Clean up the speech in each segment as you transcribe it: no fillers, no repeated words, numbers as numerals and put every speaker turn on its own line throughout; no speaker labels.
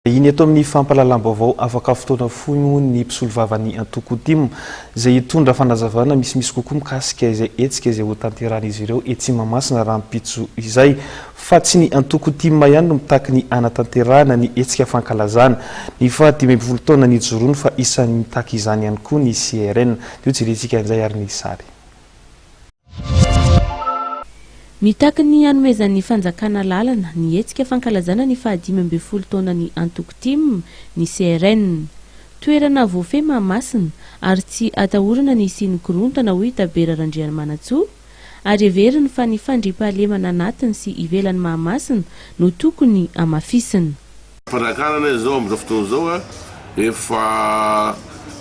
Iny eto amin'ny fampalalam-baovao afaka fotoana fono ny mpisolo vavany Antoko Timo izay hitondra fanazavana misy kokoa mikasika izay hetsika izay ho tanteran'izy ireo etsy Mahamasina raha ampitso izay fa tsy ny Antoko Timo ihany no mitaky ny anatanterahana ny hetsika fankalazana ny 15 taona nijoroany fa isan'ny mitaky izany ihany koa ny CRN io jerentsika an'izay ary ny sary.
Mitaky ny hanomezan'ny fanjakana lalana ny hetsika fankalazana ny 15 taona ny Antoko Timo ny CRN toerana voafeh Mahamasina ary tsy atahorana ny isiany korontana hoy Tabera Randriamanantsoa ary everiny fa ny fandriampahalemana anatiny sy ivelan'ny Mahamasina no tokony amafisina.
Fanjakanana zao amin'izao fotoana zao efa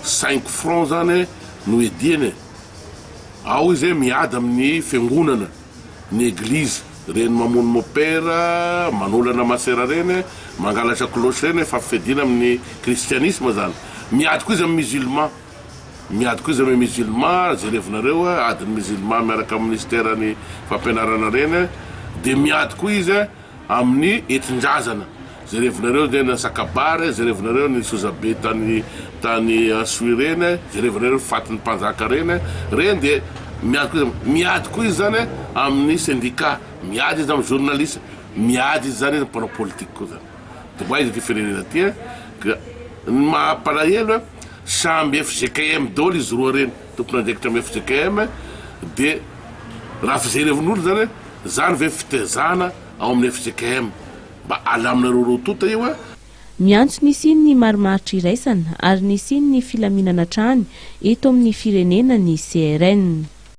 5 francs zany no ediany ao izy miady amin'ny fiangonana ny église reny mamono mopera manolana masera reny mangalatra cloche reny fa fedina amin'ny kristianisme zany miady koa izy amin'ny musulman miady koa izy amin'ny musulman jerevinareo adiny musulman miaraka amin'ny ministèrany fampianarana reny de miady koa izy amin'ny etin-drazana jerevinareo de sakabary jerevinareo ny sozabe tany soirene jerevinareo fatin'ny mpanjaka reny de miady koa izy zany amin'ny syndicat miady izy amin'ny journaliste miady izy zany mpanao politique koa zany de mba izy firenena ty mampalahelo samby FGKM dôly izy roa reny tompony andraikitra amin'ny FGKM de raha fijerevin'olo zany ve fitezana ao amin'ny FGKM mba alaminareo roa tota io
miantso ny siny ny marimaritra iraisana ary ny siny ny filaminana trany eto amin'ny firenena ny CRN.